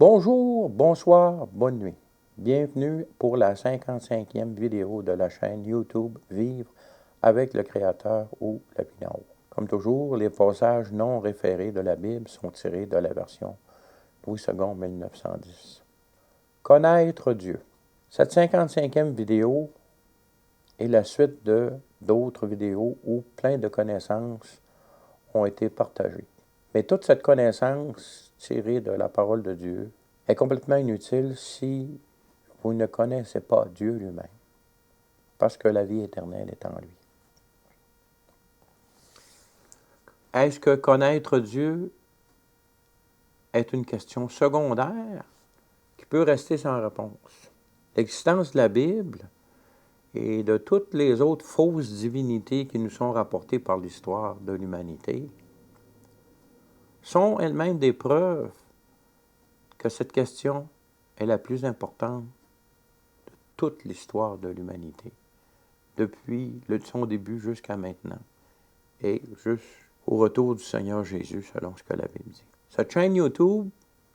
Bonjour, bonsoir, bonne nuit. Bienvenue pour la 55e vidéo de la chaîne YouTube Vivre avec le Créateur ou la vie d'en haut. Comme toujours, les passages non référés de la Bible sont tirés de la version Louis II 1910. Connaître Dieu. Cette 55e vidéo est la suite de d'autres vidéos où plein de connaissances ont été partagées. Mais toute cette connaissance tirée de la parole de Dieu est complètement inutile si vous ne connaissez pas Dieu lui-même, parce que la vie éternelle est en lui. Est-ce que connaître Dieu est une question secondaire qui peut rester sans réponse? L'existence de la Bible et de toutes les autres fausses divinités qui nous sont rapportées par l'histoire de l'humanité sont elles-mêmes des preuves que cette question est la plus importante de toute l'histoire de l'humanité, depuis son début jusqu'à maintenant, et jusqu'au retour du Seigneur Jésus, selon ce que la Bible dit. Cette chaîne YouTube,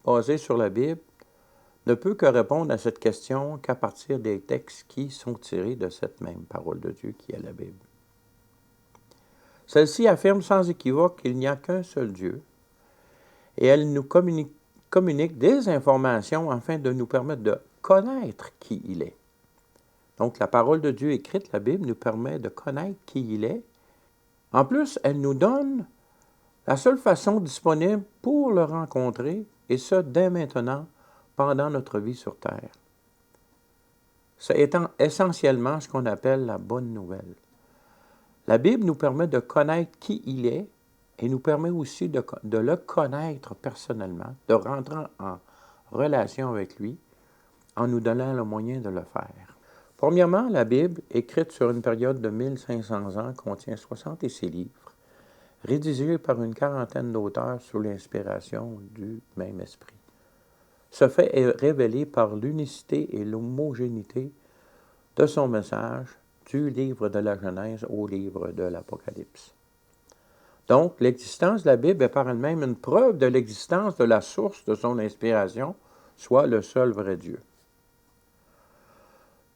basée sur la Bible, ne peut que répondre à cette question qu'à partir des textes qui sont tirés de cette même parole de Dieu qui est la Bible. Celle-ci affirme sans équivoque qu'il n'y a qu'un seul Dieu, et elle nous communique des informations afin de nous permettre de connaître qui il est. Donc, la parole de Dieu écrite, la Bible, nous permet de connaître qui il est. En plus, elle nous donne la seule façon disponible pour le rencontrer, et ce, dès maintenant, pendant notre vie sur Terre. C'est étant essentiellement ce qu'on appelle la bonne nouvelle. La Bible nous permet de connaître qui il est, et nous permet aussi de le connaître personnellement, de rentrer en relation avec lui, en nous donnant le moyen de le faire. Premièrement, la Bible, écrite sur une période de 1500 ans, contient 66 livres, rédigés par une quarantaine d'auteurs sous l'inspiration du même esprit. Ce fait est révélé par l'unicité et l'homogénéité de son message, du livre de la Genèse au livre de l'Apocalypse. Donc, l'existence de la Bible est par elle-même une preuve de l'existence de la source de son inspiration, soit le seul vrai Dieu.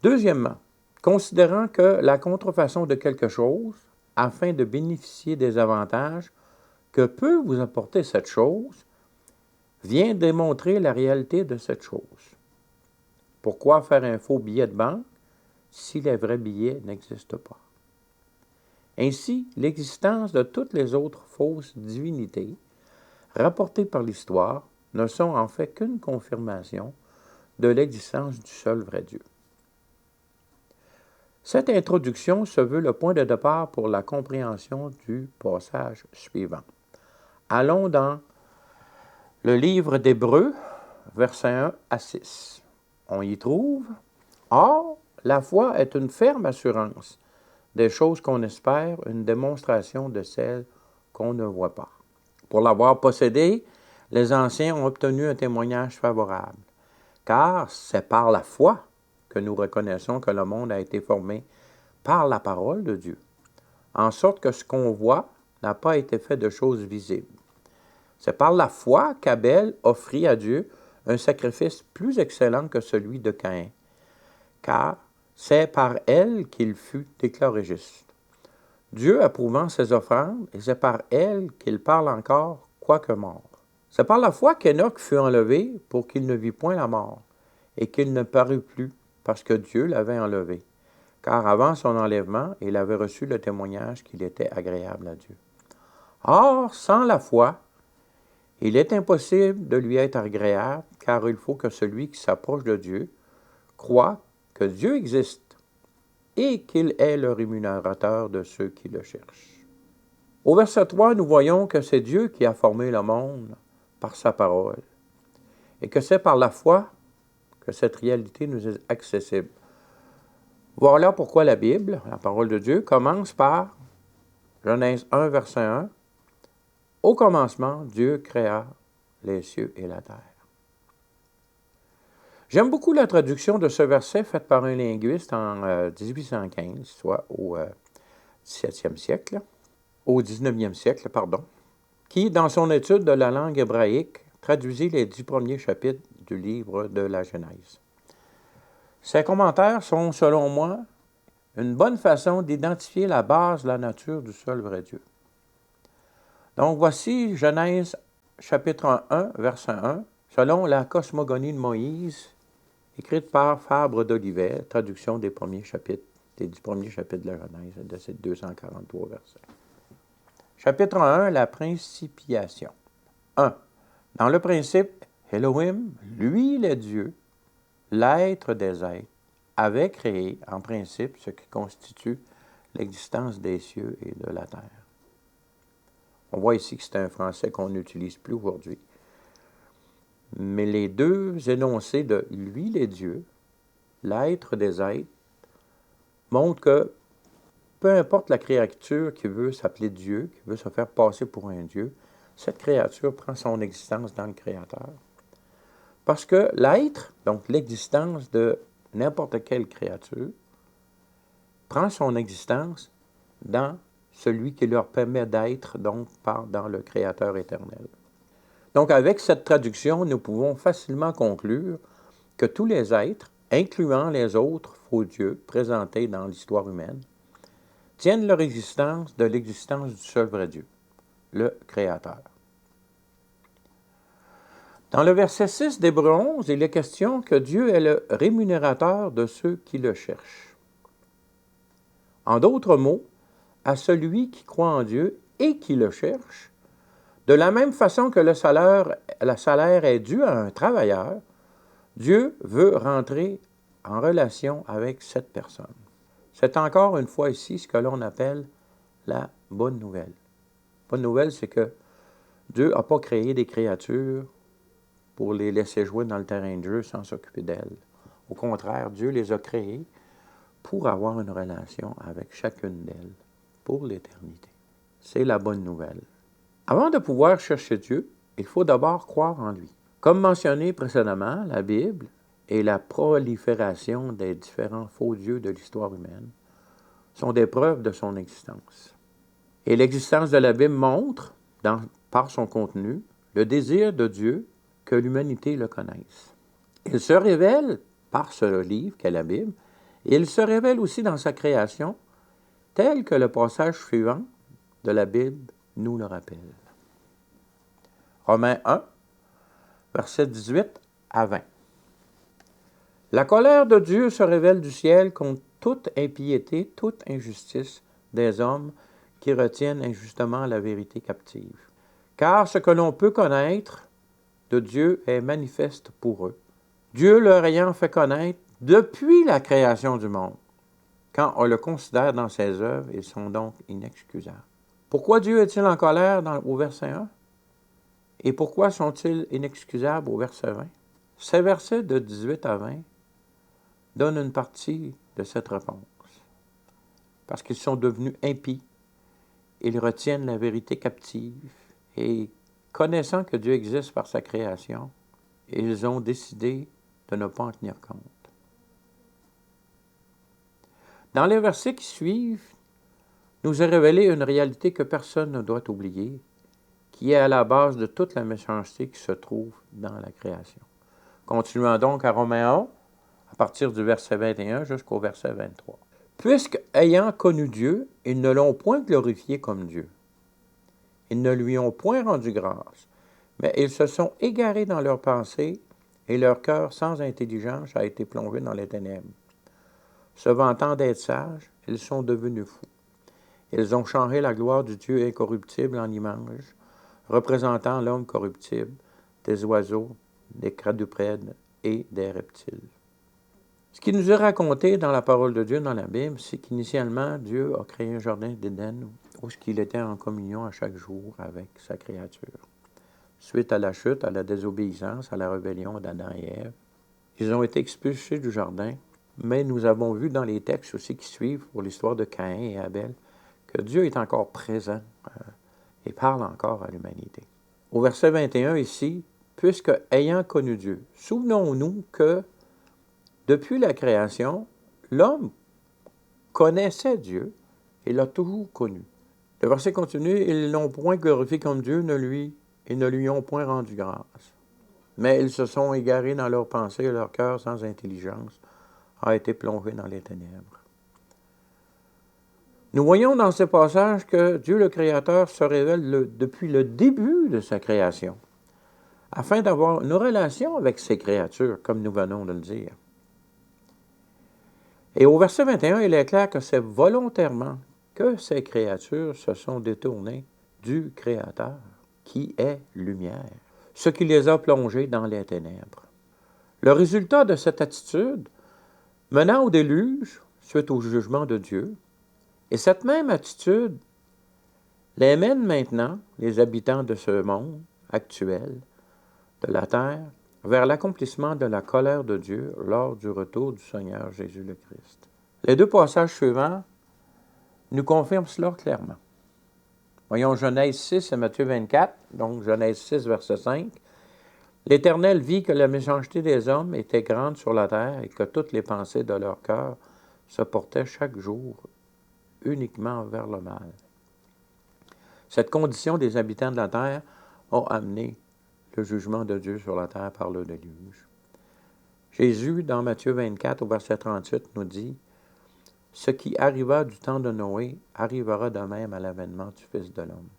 Deuxièmement, considérant que la contrefaçon de quelque chose, afin de bénéficier des avantages que peut vous apporter cette chose, vient démontrer la réalité de cette chose. Pourquoi faire un faux billet de banque si les vrais billets n'existent pas? Ainsi, l'existence de toutes les autres fausses divinités, rapportées par l'histoire, ne sont en fait qu'une confirmation de l'existence du seul vrai Dieu. Cette introduction se veut le point de départ pour la compréhension du passage suivant. Allons dans le livre d'Hébreux, versets 1 à 6. On y trouve « Or, la foi est une ferme assurance des choses qu'on espère, une démonstration de celles qu'on ne voit pas. Pour l'avoir possédée, les anciens ont obtenu un témoignage favorable, car c'est par la foi que nous reconnaissons que le monde a été formé par la parole de Dieu, en sorte que ce qu'on voit n'a pas été fait de choses visibles. C'est par la foi qu'Abel offrit à Dieu un sacrifice plus excellent que celui de Caïn, car c'est par elle qu'il fut déclaré juste. Dieu approuvant ses offrandes, et c'est par elle qu'il parle encore, quoique mort. C'est par la foi qu'Enoch fut enlevé pour qu'il ne vit point la mort, et qu'il ne parut plus, parce que Dieu l'avait enlevé. Car avant son enlèvement, il avait reçu le témoignage qu'il était agréable à Dieu. Or, sans la foi, il est impossible de lui être agréable, car il faut que celui qui s'approche de Dieu croit que Dieu existe et qu'il est le rémunérateur de ceux qui le cherchent. Au verset 3, nous voyons que c'est Dieu qui a formé le monde par sa parole et que c'est par la foi que cette réalité nous est accessible. Voilà pourquoi la Bible, la parole de Dieu, commence par Genèse 1, verset 1. Au commencement, Dieu créa les cieux et la terre. J'aime beaucoup la traduction de ce verset faite par un linguiste en 1815, soit au 17e siècle, au 19e siècle, pardon, qui, dans son étude de la langue hébraïque, traduisit les 10 premiers chapitres du livre de la Genèse. Ces commentaires sont, selon moi, une bonne façon d'identifier la base de la nature du seul vrai Dieu. Donc voici Genèse chapitre 1, verset 1, selon la cosmogonie de Moïse, écrite par Fabre d'Olivet, traduction des premiers chapitres, du premier chapitre de la Genèse, de ces 243 versets. Chapitre 1, la principiation. 1. Dans le principe, Elohim, lui le Dieu, l'être des êtres, avait créé en principe ce qui constitue l'existence des cieux et de la terre. On voit ici que c'est un français qu'on n'utilise plus aujourd'hui. Mais les deux énoncés de lui, les dieux, l'être des êtres, montrent que peu importe la créature qui veut s'appeler Dieu, qui veut se faire passer pour un Dieu, cette créature prend son existence dans le Créateur. Parce que l'être, donc l'existence de n'importe quelle créature, prend son existence dans celui qui leur permet d'être, donc dans le Créateur éternel. Donc avec cette traduction, nous pouvons facilement conclure que tous les êtres, incluant les autres faux dieux présentés dans l'histoire humaine, tiennent leur existence de l'existence du seul vrai Dieu, le Créateur. Dans le verset 6 d'Hébreux 11, il est question que Dieu est le rémunérateur de ceux qui le cherchent. En d'autres mots, à celui qui croit en Dieu et qui le cherche, de la même façon que le salaire est dû à un travailleur, Dieu veut rentrer en relation avec cette personne. C'est encore une fois ici ce que l'on appelle la bonne nouvelle. La bonne nouvelle, c'est que Dieu n'a pas créé des créatures pour les laisser jouer dans le terrain de jeu sans s'occuper d'elles. Au contraire, Dieu les a créées pour avoir une relation avec chacune d'elles pour l'éternité. C'est la bonne nouvelle. Avant de pouvoir chercher Dieu, il faut d'abord croire en lui. Comme mentionné précédemment, la Bible et la prolifération des différents faux dieux de l'histoire humaine sont des preuves de son existence. Et l'existence de la Bible montre, par son contenu, le désir de Dieu que l'humanité le connaisse. Il se révèle par ce livre qu'est la Bible, et il se révèle aussi dans sa création, tel que le passage suivant de la Bible nous le rappelle. Romains 1, versets 18 à 20. La colère de Dieu se révèle du ciel contre toute impiété, toute injustice des hommes qui retiennent injustement la vérité captive. Car ce que l'on peut connaître de Dieu est manifeste pour eux. Dieu leur ayant fait connaître depuis la création du monde. Quand on le considère dans ses œuvres, ils sont donc inexcusables. Pourquoi Dieu est-il en colère au verset 1? Et pourquoi sont-ils inexcusables au verset 20? Ces versets de 18 à 20 donnent une partie de cette réponse. Parce qu'ils sont devenus impies, ils retiennent la vérité captive et, connaissant que Dieu existe par sa création, ils ont décidé de ne pas en tenir compte. Dans les versets qui suivent, nous est révélée une réalité que personne ne doit oublier, qui est à la base de toute la méchanceté qui se trouve dans la création. Continuons donc à Romains 1, à partir du verset 21 jusqu'au verset 23. Puisque, ayant connu Dieu, ils ne l'ont point glorifié comme Dieu. Ils ne lui ont point rendu grâce, mais ils se sont égarés dans leurs pensées, et leur cœur sans intelligence a été plongé dans les ténèbres. Se vantant d'être sages, ils sont devenus fous. Ils ont changé la gloire du Dieu incorruptible en image, représentant l'homme corruptible, des oiseaux, des quadrupèdes et des reptiles. Ce qui nous est raconté dans la parole de Dieu dans la Bible, c'est qu'initialement, Dieu a créé un jardin d'Éden où il était en communion à chaque jour avec sa créature. Suite à la chute, à la désobéissance, à la rébellion d'Adam et Ève, ils ont été expulsés du jardin, mais nous avons vu dans les textes aussi qui suivent pour l'histoire de Caïn et Abel que Dieu est encore présent et parle encore à l'humanité. Au verset 21 ici, puisque ayant connu Dieu, souvenons-nous que depuis la création, l'homme connaissait Dieu et l'a toujours connu. Le verset continue, ils ne l'ont point glorifié comme Dieu et ne lui ont point rendu grâce. mais ils se sont égarés dans leurs pensées et leur cœur sans intelligence a été plongé dans les ténèbres. Nous voyons dans ce passage que Dieu le Créateur se révèle depuis le début de sa création, afin d'avoir une relation avec ses créatures, comme nous venons de le dire. Et au verset 21, il est clair que c'est volontairement que ces créatures se sont détournées du Créateur, qui est lumière, ce qui les a plongées dans les ténèbres. Le résultat de cette attitude, menant au déluge, suite au jugement de Dieu, et cette même attitude les mène maintenant, les habitants de ce monde actuel, de la terre, vers l'accomplissement de la colère de Dieu lors du retour du Seigneur Jésus le Christ. Les deux passages suivants nous confirment cela clairement. Voyons Genèse 6 et Matthieu 24, donc Genèse 6, verset 5. L'Éternel vit que la méchanceté des hommes était grande sur la terre et que toutes les pensées de leur cœur se portaient chaque jour uniquement vers le mal. Cette condition des habitants de la terre a amené le jugement de Dieu sur la terre par le déluge. Jésus, dans Matthieu 24, au verset 38, nous dit « Ce qui arriva du temps de Noé arrivera de même à l'avènement du Fils de l'homme. »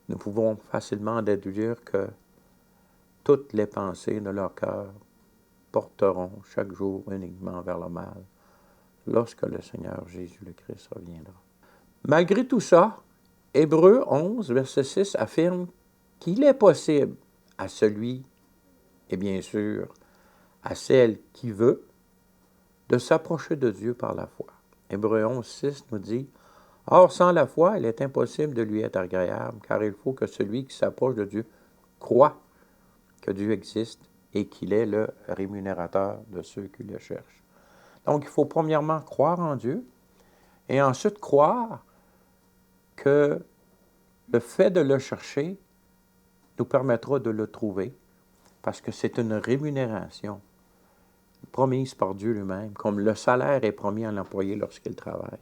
Nous pouvons facilement déduire que toutes les pensées de leur cœur porteront chaque jour uniquement vers le mal lorsque le Seigneur Jésus le Christ reviendra. Malgré tout ça, Hébreux 11, verset 6 affirme qu'il est possible à celui, et bien sûr à celle qui veut, de s'approcher de Dieu par la foi. Hébreux 11, 6 nous dit « Or, sans la foi, il est impossible de lui être agréable, car il faut que celui qui s'approche de Dieu croit que Dieu existe et qu'il est le rémunérateur de ceux qui le cherchent. » Donc, il faut premièrement croire en Dieu et ensuite croire que le fait de le chercher nous permettra de le trouver parce que c'est une rémunération promise par Dieu lui-même, comme le salaire est promis à l'employé lorsqu'il travaille.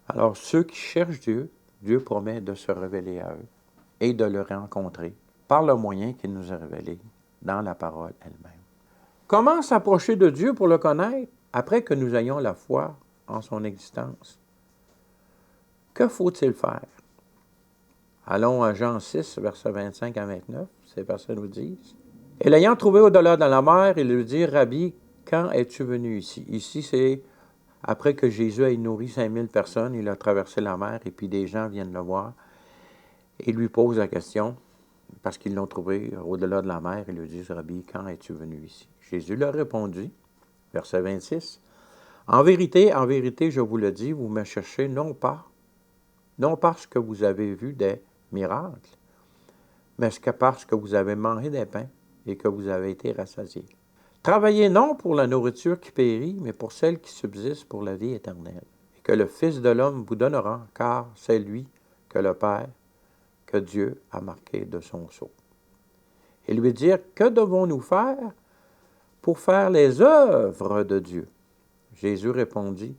Alors, ceux qui cherchent Dieu, Dieu promet de se révéler à eux et de le rencontrer par le moyen qu'il nous a révélé dans la parole elle-même. Comment s'approcher de Dieu pour le connaître après que nous ayons la foi en son existence? Que faut-il faire? Allons à Jean 6, versets 25 à 29, ces versets nous disent. « Et l'ayant trouvé au-delà de la mer, il lui dit, « Rabbi, quand es-tu venu ici? » Ici, c'est après que Jésus ait nourri 5000 personnes, il a traversé la mer et puis des gens viennent le voir et lui posent la question, parce qu'ils l'ont trouvé au-delà de la mer, ils lui disent, « Rabbi, quand es-tu venu ici? » Jésus leur répondit, verset 26, « en vérité, je vous le dis, vous me cherchez non parce que vous avez vu des miracles, mais parce que vous avez mangé des pains et que vous avez été rassasiés. Travaillez non pour la nourriture qui périt, mais pour celle qui subsiste pour la vie éternelle, et que le Fils de l'homme vous donnera, car c'est lui que le Père, que Dieu a marqué de son sceau. » Et lui dire, « Que devons-nous faire pour faire les œuvres de Dieu? » Jésus répondit,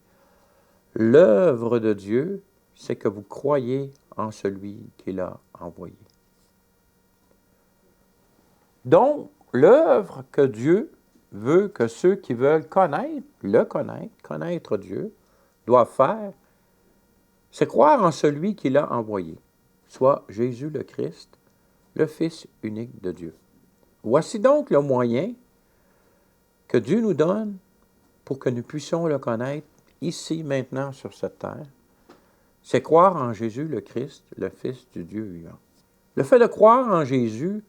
« L'œuvre de Dieu, c'est que vous croyez en celui qu'il a envoyé. » Donc, l'œuvre que Dieu veut que ceux qui veulent connaître Dieu, doivent faire, c'est croire en celui qu'il a envoyé, soit Jésus le Christ, le Fils unique de Dieu. Voici donc le moyen que Dieu nous donne pour que nous puissions le connaître ici, maintenant, sur cette terre. C'est croire en Jésus le Christ, le Fils du Dieu vivant. Le fait de croire en Jésus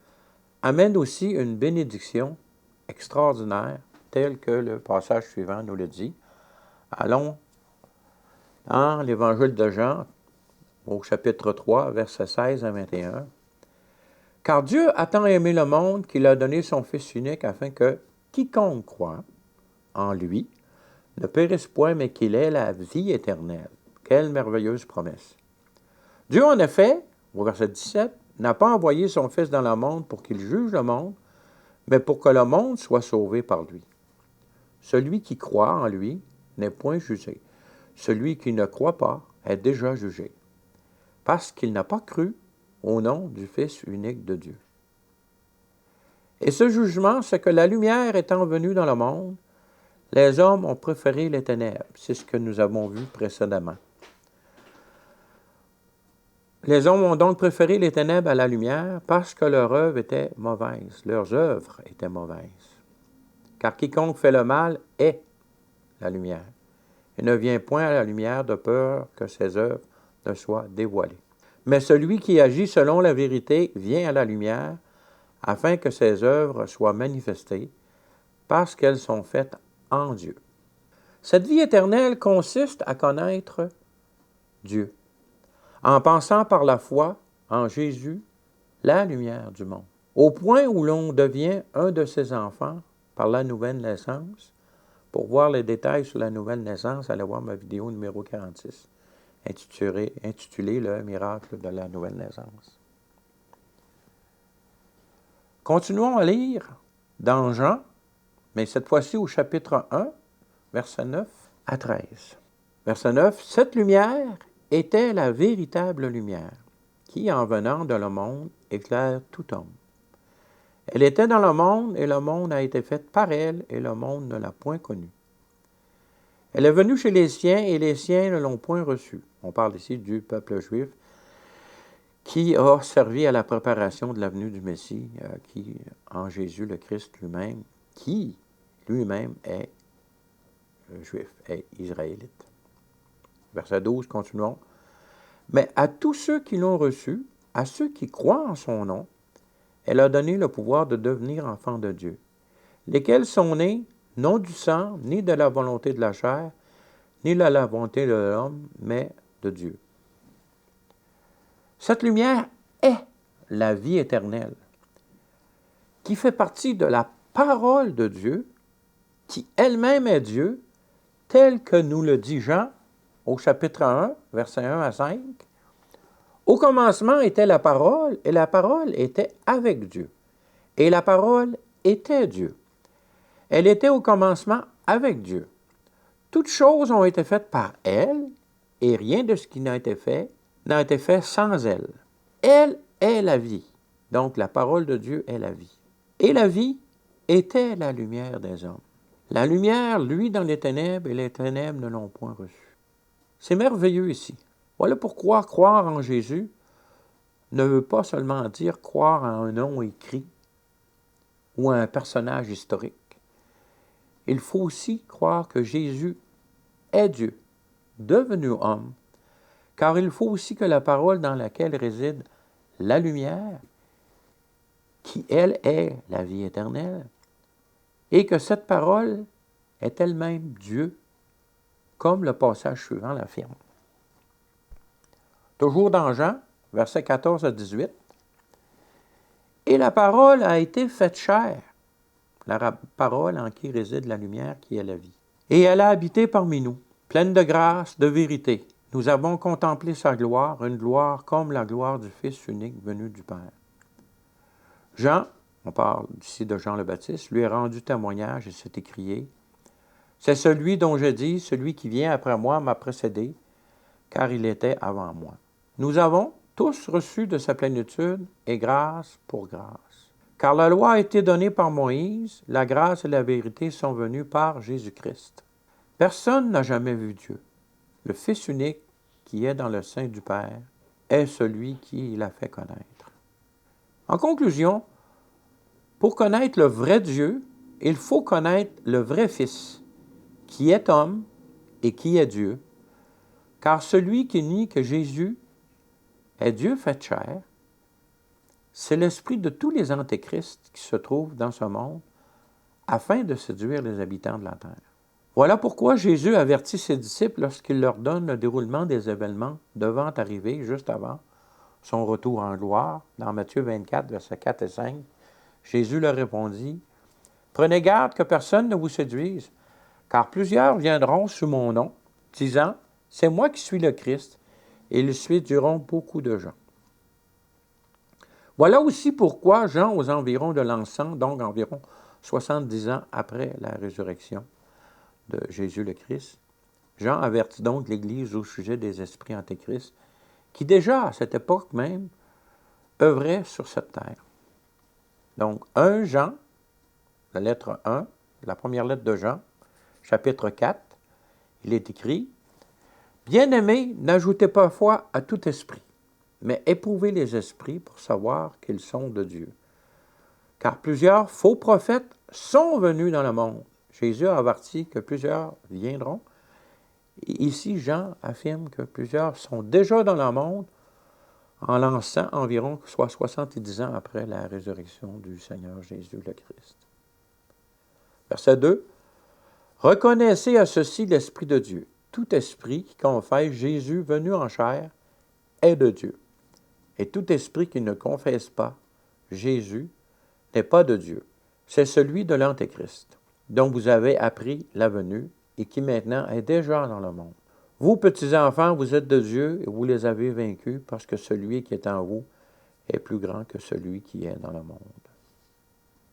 amène aussi une bénédiction extraordinaire, telle que le passage suivant nous le dit. Allons dans l'Évangile de Jean, au chapitre 3, versets 16 à 21. « Car Dieu a tant aimé le monde qu'il a donné son Fils unique afin que quiconque croit en lui ne périsse point, mais qu'il ait la vie éternelle. » Quelle merveilleuse promesse! Dieu, en effet, au verset 17, n'a pas envoyé son Fils dans le monde pour qu'il juge le monde, mais pour que le monde soit sauvé par lui. Celui qui croit en lui n'est point jugé. Celui qui ne croit pas est déjà jugé, parce qu'il n'a pas cru au nom du Fils unique de Dieu. Et ce jugement, c'est que la lumière étant venue dans le monde, les hommes ont préféré les ténèbres. C'est ce que nous avons vu précédemment. Les hommes ont donc préféré les ténèbres à la lumière parce que leur œuvre était mauvaise. Leurs œuvres étaient mauvaises. Car quiconque fait le mal est la lumière. Et ne vient point à la lumière de peur que ses œuvres ne soient dévoilées. Mais celui qui agit selon la vérité vient à la lumière afin que ses œuvres soient manifestées parce qu'elles sont faites en Dieu. Cette vie éternelle consiste à connaître Dieu, en pensant par la foi en Jésus, la lumière du monde, au point où l'on devient un de ses enfants par la nouvelle naissance. Pour voir les détails sur la nouvelle naissance, allez voir ma vidéo numéro 46, intitulée « Le miracle de la nouvelle naissance ». Continuons à lire dans Jean, mais cette fois-ci au chapitre 1, versets 9 à 13. Verset 9, « Cette lumière était la véritable lumière, qui, en venant de le monde, éclaire tout homme. Elle était dans le monde, et le monde a été fait par elle, et le monde ne l'a point connue. Elle est venue chez les siens, et les siens ne l'ont point reçue. » On parle ici du peuple juif qui a servi à la préparation de la venue du Messie, qui, en Jésus le Christ lui-même, qui lui-même est juif, est israélite. Verset 12, continuons. « Mais à tous ceux qui l'ont reçu, à ceux qui croient en son nom, elle a donné le pouvoir de devenir enfants de Dieu, lesquels sont nés non du sang, ni de la volonté de la chair, ni de la volonté de l'homme, mais de Dieu. » Cette lumière est la vie éternelle, qui fait partie de la parole de Dieu, qui elle-même est Dieu, tel que nous le dit Jean au chapitre 1, versets 1 à 5. Au commencement était la parole, et la parole était avec Dieu. Et la parole était Dieu. Elle était au commencement avec Dieu. Toutes choses ont été faites par elle, et rien de ce qui n'a été fait sans elle. Elle est la vie. Donc la parole de Dieu est la vie. Et la vie était la lumière des hommes. La lumière, lui, dans les ténèbres, et les ténèbres ne l'ont point reçue. C'est merveilleux ici. Voilà pourquoi croire en Jésus ne veut pas seulement dire croire à un nom écrit ou à un personnage historique. Il faut aussi croire que Jésus est Dieu, devenu homme, car il faut aussi que la parole dans laquelle réside la lumière, qui elle est la vie éternelle, et que cette parole est elle-même Dieu, comme le passage suivant l'affirme. Toujours dans Jean, versets 14 à 18. « Et la parole a été faite chair, la parole en qui réside la lumière qui est la vie. Et elle a habité parmi nous, pleine de grâce, de vérité. Nous avons contemplé sa gloire, une gloire comme la gloire du Fils unique venu du Père. » Jean, on parle ici de Jean le Baptiste, lui a rendu témoignage et s'est écrié, « C'est celui dont je dis, celui qui vient après moi m'a précédé, car il était avant moi. » Nous avons tous reçu de sa plénitude et grâce pour grâce. Car la loi a été donnée par Moïse, la grâce et la vérité sont venues par Jésus-Christ. Personne n'a jamais vu Dieu. Le Fils unique qui est dans le sein du Père est celui qui l'a fait connaître. En conclusion, pour connaître le vrai Dieu, il faut connaître le vrai Fils, qui est homme et qui est Dieu, car celui qui nie que Jésus est Dieu fait chair, c'est l'esprit de tous les antéchrists qui se trouvent dans ce monde afin de séduire les habitants de la terre. Voilà pourquoi Jésus avertit ses disciples lorsqu'il leur donne le déroulement des événements devant arriver juste avant son retour en gloire. Dans Matthieu 24, versets 4 et 5, Jésus leur répondit, « Prenez garde que personne ne vous séduise, car plusieurs viendront sous mon nom, disant, « C'est moi qui suis le Christ », et ils séduiront beaucoup de gens. » Voilà aussi pourquoi Jean, aux environs de l'an 100, donc environ 70 ans après la résurrection de Jésus le Christ, Jean avertit donc l'Église au sujet des esprits antéchrists qui déjà, à cette époque même, œuvraient sur cette terre. Donc, 1 Jean, la lettre 1, la première lettre de Jean, chapitre 4, il est écrit « Bien-aimés, n'ajoutez pas foi à tout esprit, mais éprouvez les esprits pour savoir qu'ils sont de Dieu. Car plusieurs faux prophètes sont venus dans le monde. » Jésus a averti que plusieurs viendront. Et ici, Jean affirme que plusieurs sont déjà dans le monde en lançant environ soit 70 ans après la résurrection du Seigneur Jésus le Christ. Verset 2. Reconnaissez à ceci l'Esprit de Dieu. Tout esprit qui confesse Jésus venu en chair est de Dieu. Et tout esprit qui ne confesse pas Jésus n'est pas de Dieu. C'est celui de l'Antéchrist, dont vous avez appris la venue et qui maintenant est déjà dans le monde. Vous, petits-enfants, vous êtes de Dieu et vous les avez vaincus parce que celui qui est en vous est plus grand que celui qui est dans le monde.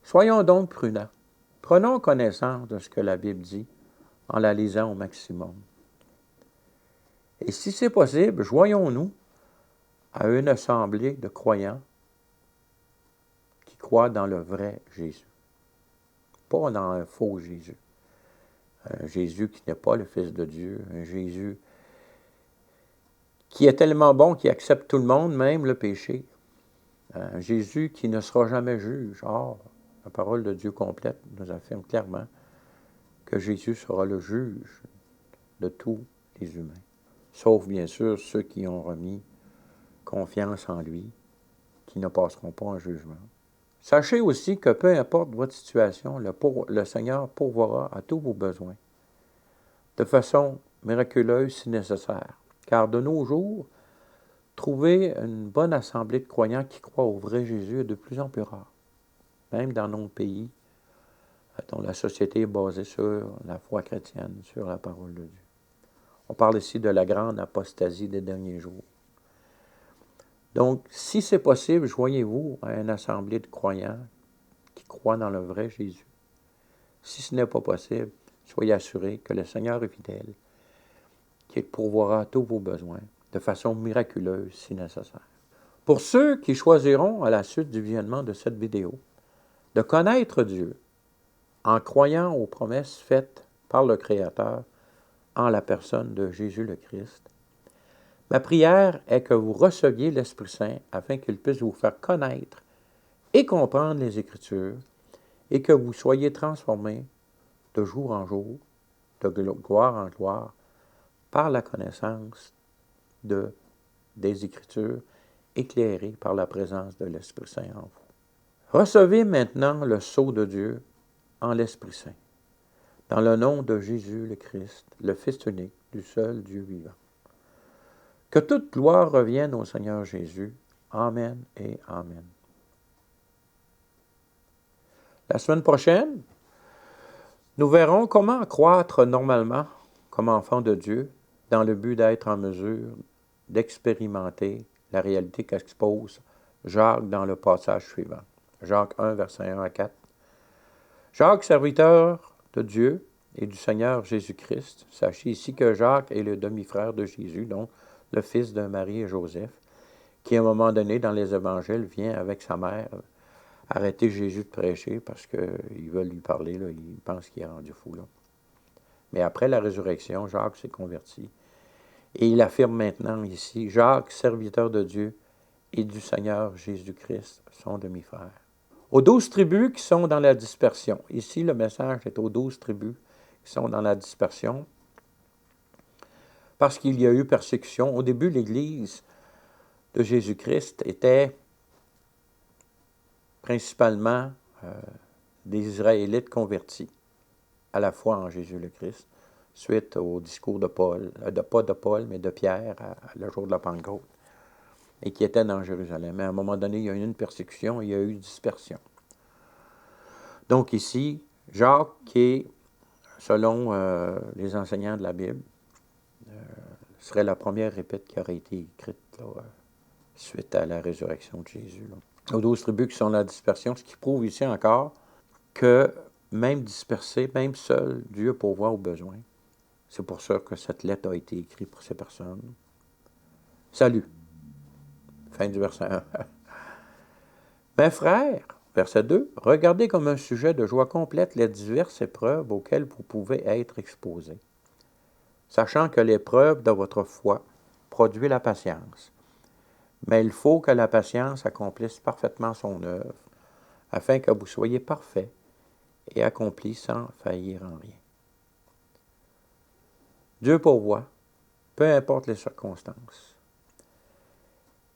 Soyons donc prudents. Prenons connaissance de ce que la Bible dit en la lisant au maximum. Et si c'est possible, joignons-nous à une assemblée de croyants qui croient dans le vrai Jésus, pas dans un faux Jésus. Un Jésus qui n'est pas le Fils de Dieu, un Jésus qui est tellement bon qu'il accepte tout le monde, même le péché. Un Jésus qui ne sera jamais juge. Or, la parole de Dieu complète nous affirme clairement que Jésus sera le juge de tous les humains, sauf bien sûr ceux qui ont remis confiance en lui, qui ne passeront pas en jugement. Sachez aussi que peu importe votre situation, le Seigneur pourvoira à tous vos besoins, de façon miraculeuse si nécessaire. Car de nos jours, trouver une bonne assemblée de croyants qui croient au vrai Jésus est de plus en plus rare. Même dans nos pays, dont la société est basée sur la foi chrétienne, sur la parole de Dieu. On parle ici de la grande apostasie des derniers jours. Donc, si c'est possible, joignez-vous à une assemblée de croyants qui croient dans le vrai Jésus. Si ce n'est pas possible, soyez assurés que le Seigneur est fidèle, qu'il pourvoira tous vos besoins de façon miraculeuse si nécessaire. Pour ceux qui choisiront, à la suite du visionnement de cette vidéo, de connaître Dieu en croyant aux promesses faites par le Créateur en la personne de Jésus le Christ, ma prière est que vous receviez l'Esprit Saint afin qu'il puisse vous faire connaître et comprendre les Écritures et que vous soyez transformés de jour en jour, de gloire en gloire, par la connaissance des Écritures éclairées par la présence de l'Esprit Saint en vous. Recevez maintenant le sceau de Dieu en l'Esprit Saint, dans le nom de Jésus le Christ, le Fils unique du seul Dieu vivant. Que toute gloire revienne au Seigneur Jésus. Amen et Amen. La semaine prochaine, nous verrons comment croître normalement comme enfant de Dieu dans le but d'être en mesure d'expérimenter la réalité qu'expose Jacques dans le passage suivant. Jacques 1, versets 1 à 4. Jacques, serviteur de Dieu et du Seigneur Jésus-Christ. Sachez ici que Jacques est le demi-frère de Jésus, donc le fils de Marie et Joseph, qui à un moment donné dans les évangiles vient avec sa mère arrêter Jésus de prêcher parce qu'ils veulent lui parler, là, ils pensent qu'il est rendu fou. Là. Mais après la résurrection, Jacques s'est converti. Et il affirme maintenant ici, Jacques, serviteur de Dieu et du Seigneur Jésus-Christ, son demi-frère. Aux 12 tribus qui sont dans la dispersion. Ici, le message est aux 12 tribus qui sont dans la dispersion. Parce qu'il y a eu persécution. Au début, l'Église de Jésus-Christ était principalement des Israélites convertis à la foi en Jésus le Christ, suite au discours de Paul, pas de Paul, mais de Pierre, le jour de la Pentecôte, et qui étaient dans Jérusalem. Mais à un moment donné, il y a eu une persécution, il y a eu dispersion. Donc ici, Jacques, qui est, selon les enseignants de la Bible, serait la première épître qui aurait été écrite là, suite à la résurrection de Jésus. Là. Aux 12 tribus qui sont dans la dispersion, ce qui prouve ici encore que même dispersé, même seul, Dieu pourvoit aux besoins. C'est pour ça que cette lettre a été écrite pour ces personnes. Salut. Fin du verset 1. Mes frères, Verset 2. Regardez comme un sujet de joie complète les diverses épreuves auxquelles vous pouvez être exposés, sachant que l'épreuve de votre foi produit la patience. Mais il faut que la patience accomplisse parfaitement son œuvre, afin que vous soyez parfaits et accomplis sans faillir en rien. Dieu pourvoit, peu importe les circonstances.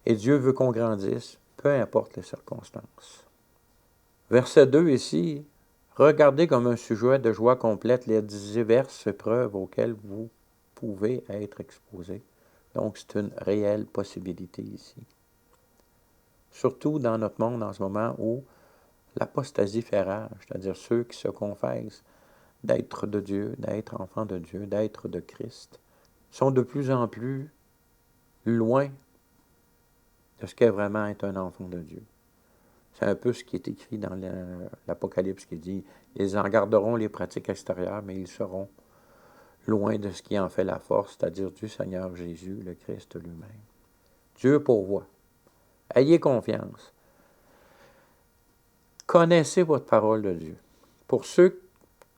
Et Dieu veut qu'on grandisse, peu importe les circonstances. Verset 2 ici, regardez comme un sujet de joie complète les diverses épreuves auxquelles vous pouvez être exposés. Donc, c'est une réelle possibilité ici. Surtout dans notre monde en ce moment où l'apostasie fait rage, c'est-à-dire ceux qui se confessent d'être de Dieu, d'être enfants de Dieu, d'être de Christ, sont de plus en plus loin de ce qu'est vraiment être un enfant de Dieu. C'est un peu ce qui est écrit dans l'Apocalypse qui dit « Ils en garderont les pratiques extérieures, mais ils seront loin de ce qui en fait la force, c'est-à-dire du Seigneur Jésus, le Christ lui-même. » Dieu pourvoit. Ayez confiance. Connaissez votre parole de Dieu. Pour ceux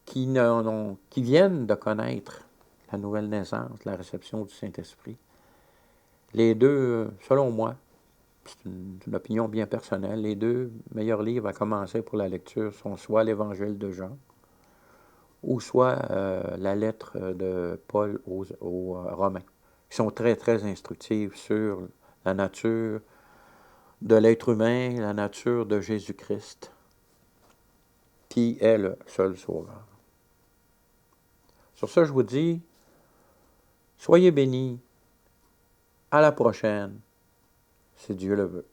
qui viennent de connaître la nouvelle naissance, la réception du Saint-Esprit, les deux, selon moi, c'est une opinion bien personnelle, les deux meilleurs livres à commencer pour la lecture sont soit l'Évangile de Jean ou soit la lettre de Paul aux Romains, qui sont très, très instructives sur la nature de l'être humain, la nature de Jésus-Christ, qui est le seul sauveur. Sur ce, je vous dis, soyez bénis. À la prochaine, si Dieu le veut.